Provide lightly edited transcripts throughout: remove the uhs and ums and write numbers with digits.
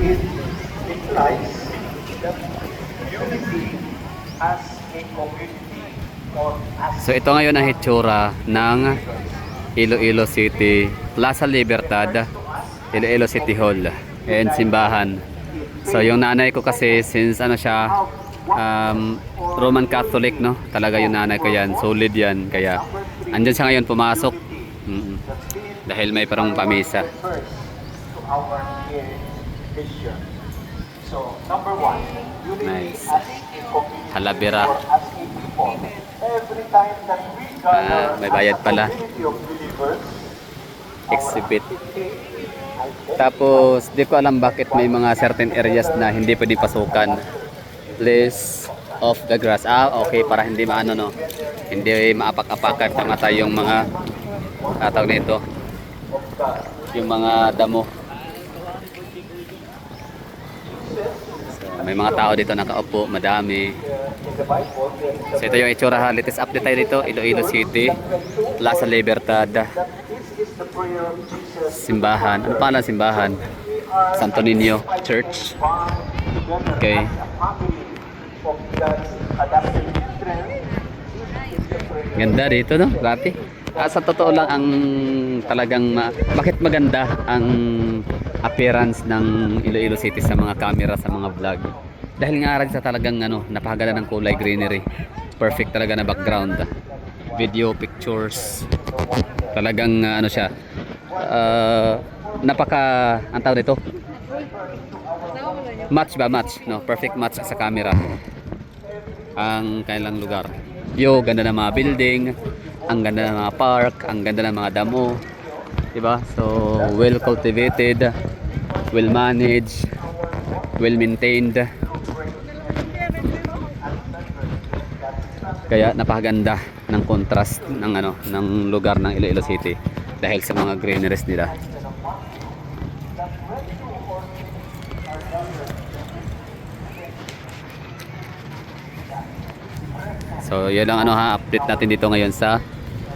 it implies that unity as a community or as So ito ngayon ang hitsura ng Iloilo City, Plaza Libertad, Iloilo City Hall and simbahan. So yung nanay ko kasi since ano siya Roman Catholic, no, talaga yung nanay ko yan, solid yan, kaya andyan siya ngayon pumasok. Dahil may parang pamisa. first to our vision. So, number one, unity Nice. as a community Talavera. or as a people. Every time that we gather may bayad as a pala. community of believers, Exhibit. Tapos di ko alam bakit may mga certain areas na hindi pwede pasukan. Place of the grass. Okay, para hindi maano, no. Hindi maapak-apakan tamatay yung mga tawag nito. Yung mga damo. So, may mga tao dito nakaupo, madami. So ito yung itsura ha. Latest update tayo dito, Iloilo City, Plaza Libertad, simbahan. Ano pala simbahan? Santo Niño Church. Okay. Ganda dito, no? Grabe. Sa totoo lang ang talagang bakit maganda ang appearance ng Iloilo City sa mga camera, sa mga vlog. Dahil nga rin sa talagang ano, napakaganda ng kulay, greenery. Perfect talaga na background. Video, pictures. Talagang ano siya. Napaka ang tawag dito. Match ba? Match. No, perfect match sa camera. Ang kanilang lugar. Ganda ng mga building, ang ganda ng mga park, ang ganda ng mga damo, diba? So well cultivated, well managed, well maintained, kaya napakaganda ng contrast ng ano, ng lugar ng Iloilo City dahil sa mga greeneries nila. So yun lang ano ha, update natin dito ngayon sa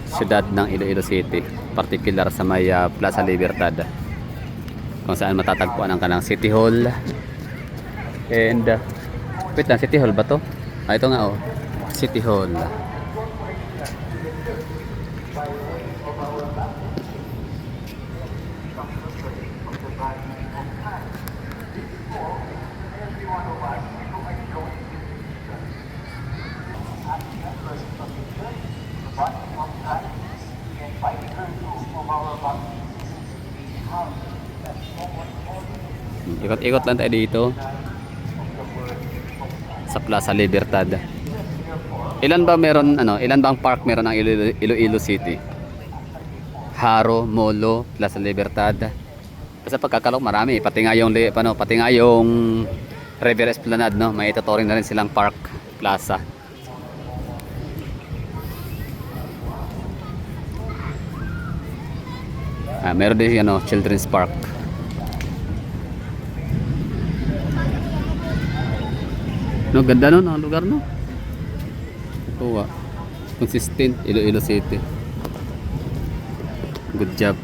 siyudad ng Iloilo City, particular sa may Plaza Libertad, kung saan matatagpuan ang kanang City Hall and wait lang, City Hall ba to? Ito nga City Hall. Ikot-ikot lang tayo dito sa Plaza Libertad. Ilan ba ang park meron ng Iloilo City? Haro, Molo, Plaza Libertad. Sa pagkakalok marami, pati nga yung River Esplanade, no, may ituturing na rin silang park, plaza. Meron din Children's Park. No, ganda no, ang lugar no. Ito consistent, Iloilo City. Good job.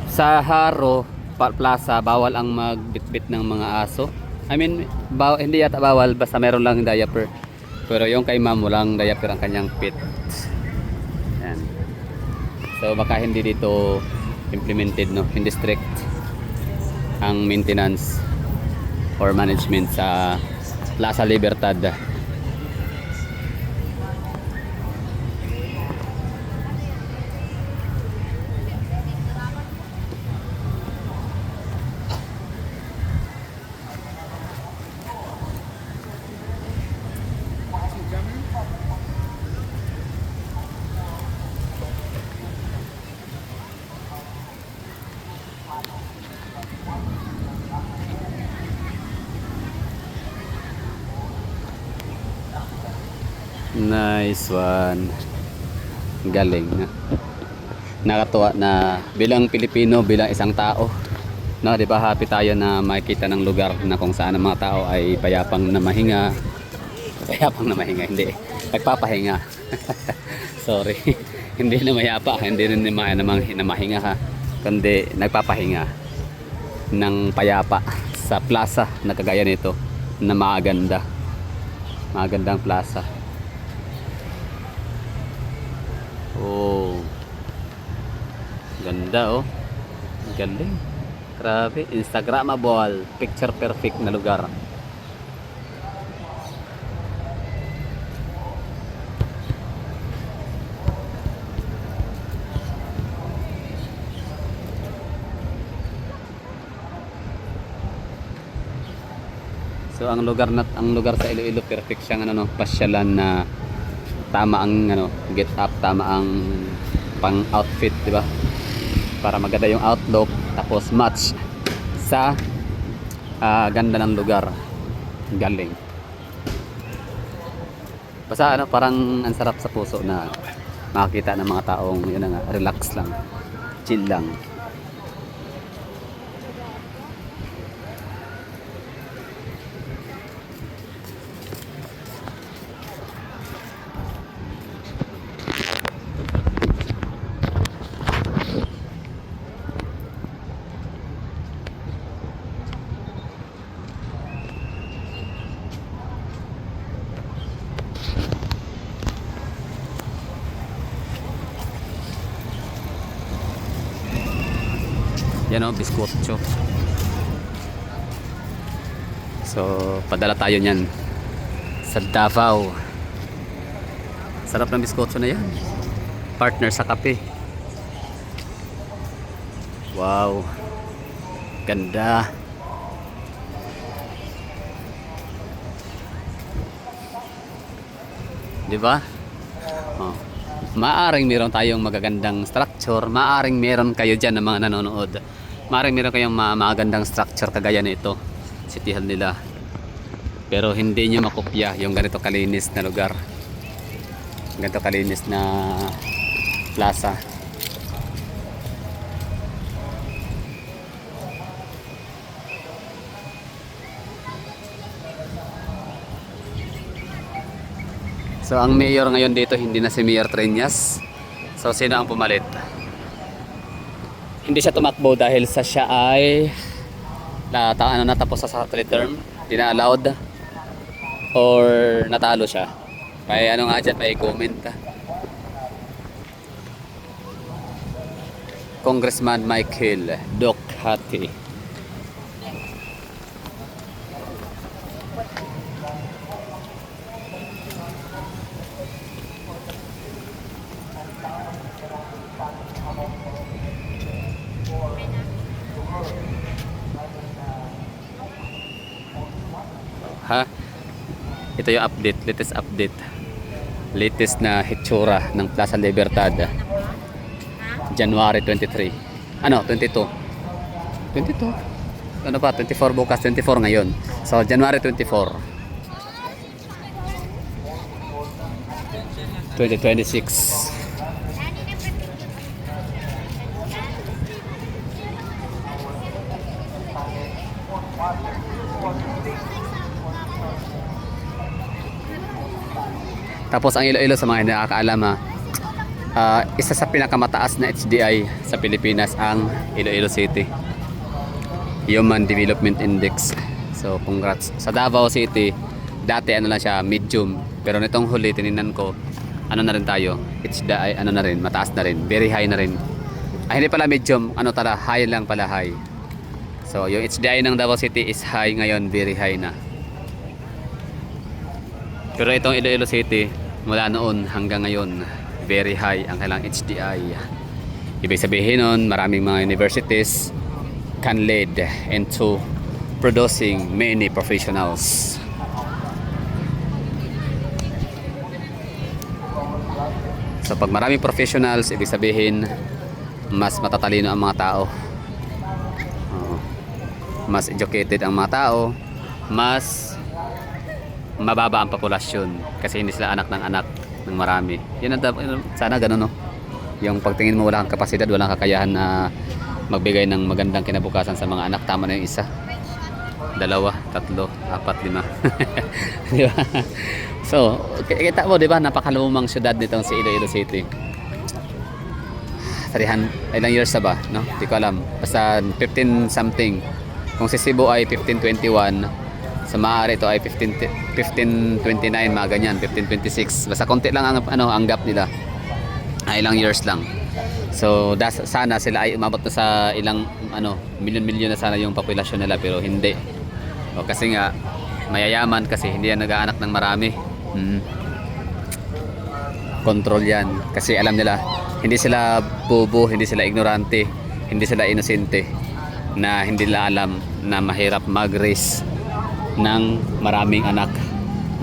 Sa Haro Plaza, bawal ang magbitbit ng mga aso. I mean, hindi yata bawal, basta meron lang diaper. Pero yung kay ma'am, walang diaper ang kanyang pit. Yan. So baka hindi dito implemented, no, hindi strict ang maintenance or management sa Plaza Libertad. Nice one. Galing. Nakatuwa na bilang Pilipino, bilang isang tao, no, 'di ba, happy tayo na makita ng lugar na kung saan ang mga tao ay payapang na mahinga, mayapang na mahinga, hindi. Nagpapahinga. Sorry. Hindi na mayapa, hindi rin na mahinga ha. Kundi nagpapahinga ng payapa sa plaza na kagaya nito na maganda. Magandang plaza. Oh. Ganda oh. Galing. Grabe, Instagramable, picture perfect na lugar. So ang lugar sa Iloilo perfect siyang ano no, pasyalan na tama ang ano, get up, tama ang pang outfit, di ba? Para maganda yung outlook tapos match sa ganda ng lugar. Galing. Basta ano, parang ang sarap sa puso na makakita ng mga taong yun na nga, relax lang, chill lang. Yan o, biskotso. So, padala tayo niyan sa Davao. Sarap ng biskotso na yan. Partner sa kape. Wow. Ganda. Di ba? Oh. Maaring meron tayong magagandang structure, maaring meron kayo dyan na mga nanonood, maaring meron kayong magagandang structure kagaya nito, City Hall nila, pero hindi nyo makopya yung ganito kalinis na lugar, ganito kalinis na plaza. So ang mayor ngayon dito hindi na si Mayor Treñas. So sino ang pumalit? Hindi siya tumakbo dahil sa siya ay natapos sa third term, hindi na allowed, or natalo siya. May ano nga dyan, may comment. Congressman Michael Dokhati. Ha? Ito yung update, latest na hitsura ng Plaza Libertad, January 23. Ano, 22 ano pa, 24 bukas, 24 ngayon. So January 24 2026. Tapos ang Iloilo, sa mga hindi nakakaalam isa sa pinakamataas na HDI sa Pilipinas ang Iloilo City, Human Development Index. So congrats. Sa Davao City dati ano lang siya, medium, pero nitong huli tinignan ko, ano na rin tayo, HDI ano na rin, mataas na rin, very high na rin. Hindi pala medium, ano tala, high lang pala, high. So yung HDI ng Davao City is high ngayon, very high na. Pero itong Iloilo City, mula noon hanggang ngayon, very high ang kailang HDI. Ibig sabihin nun, maraming mga universities can lead into producing many professionals. So pag maraming professionals, ibig sabihin, mas matatalino ang mga tao. Mas educated ang mga tao, mas mababa ang populasyon kasi hindi sila anak ng anak ng marami. Yan ang sana ganun, no? Yung pagtingin mo wala kang kapasidad, walang kakayahan na magbigay ng magandang kinabukasan sa mga anak, tama na yung isa. dalawa, tatlo, apat, lima. Di ba? So, kita mo, di ba, napakalumang syudad nitong si Iloilo City. 300, ilang years na ba? No? Di ko alam. Basta 15 something. Kung si Cebu ay 1521, sa maaari ito ay 1529, mga ganyan, 1526. Basta konti lang ang gap nila. Ilang years lang. So, sana sila ay umabot na sa ilang milyon-milyon na sana yung populasyon nila, pero hindi. O, kasi nga mayayaman, kasi hindi yan nag-aanak ng marami. Control yan, kasi alam nila hindi sila bobo, hindi sila ignorante, hindi sila inosente, na hindi nila alam na mahirap mag-raise ng maraming anak,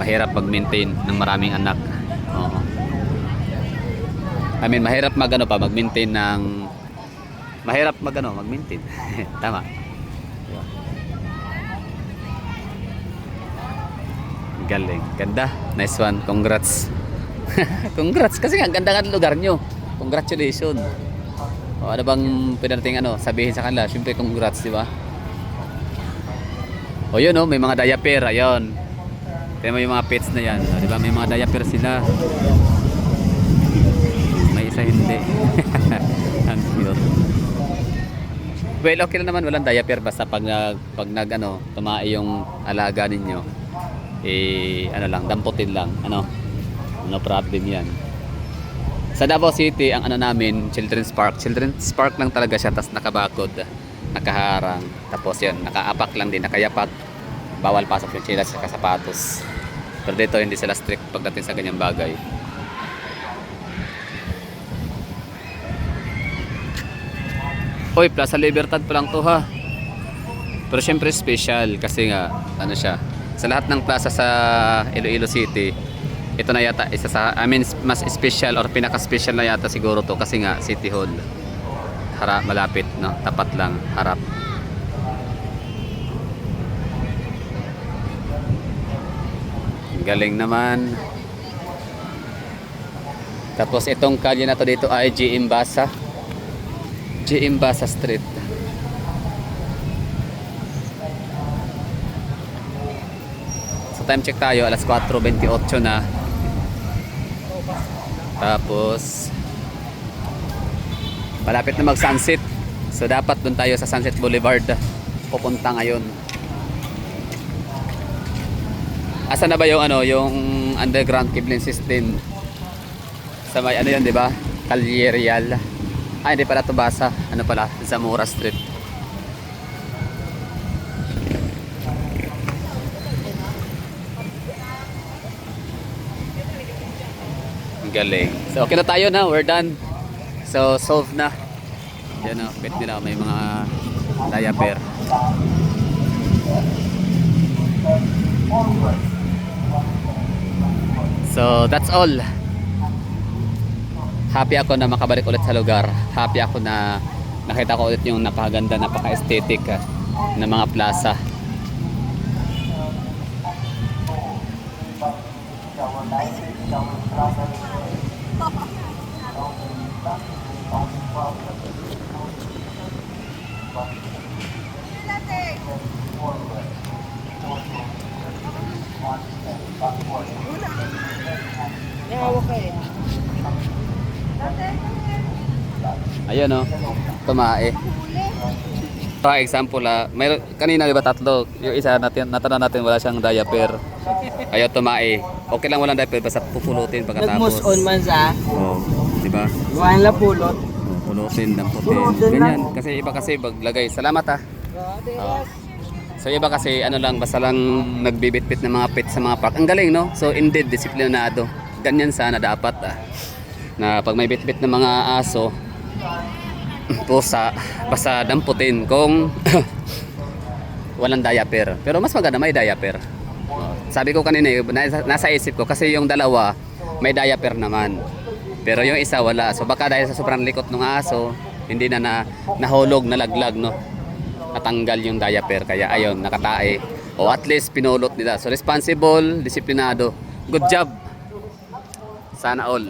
mahirap mag-maintain ng maraming anak. Oo. I mean, mahirap mag-maintain ng mag-maintain. Tama. Galing. Ganda. Nice one. Congrats. Congrats. Kasi ang ganda ng lugar nyo. Congratulations. O, ano bang pwede nating sabihin sa kanila? Siyempre, congrats, di ba? O yun, may mga diaper. Ayun. Kaya may mga pets na yan. O, di ba? May mga diaper sila. May isa hindi. Ang cute. Well, okay lang naman walang diaper, basta pag tumae yung alaga ninyo, damputin lang, no problem yan. Sa Davao City, ang namin, Children's Park lang talaga siya, tas nakabakod, nakaharang, tapos yan, nakaapak lang din, nakayapak, bawal pasok yung chilas sa sapatos. Pero dito hindi sila strict pagdating sa ganyang bagay. Oy, Plaza Libertad pa lang to, ha. Pero syempre special kasi nga siya. Sa lahat ng plaza sa Iloilo City, ito na yata isa sa mas special or pinaka-special na yata siguro to, kasi nga City Hall. Malapit, no? Tapat lang, harap. Galing naman. Tapos itong kalye na to dito ay GM Basa Street. So time check tayo, alas 4:28 na. Tapos malapit na mag sunset. So dapat doon tayo sa Sunset Boulevard pupunta ngayon. Asa na ba yung yung underground cabling system? Sa may yun, di ba? Calle Real. Hindi pala ito Basa. Zamora Street. Ang galing. So okay na tayo na. We're done. So solved na. Yan pet nila. May mga diaper. So that's all. Happy ako na makabalik ulit sa lugar. Happy ako na nakita ko ulit yung napakaganda, napaka-aesthetic na mga plaza. Ayun tumae. For example, kanina diba tatlo, yung isa natanong natin wala siyang diaper. Ayaw tumae. Okay lang walang diaper, basta pupulutin pagkatapos. Nag-mouse on man sa. Oh, diba? Iwan lang pulot. Pulutin, damputin. Ganyan. Kasi iba kasi maglagay. Salamat So iba kasi lang, basta lang nagbibitbit ng mga pets sa mga park. Ang galing, no? So indeed, disiplinado. Ganyan sana dapat na pag may bitbit ng mga aso, pusa, basta damputin kung walang diaper. Pero mas maganda may diaper. Sabi ko kanina, nasa isip ko kasi yung dalawa may diaper naman. Pero yung isa wala. So baka dahil sa sobrang likot ng aso, hindi na nahulog, nalaglag, no? Natanggal yung diaper, kaya ayun, nakatae. O at least pinulot nila. So responsible, disiplinado. Good job. Sana all.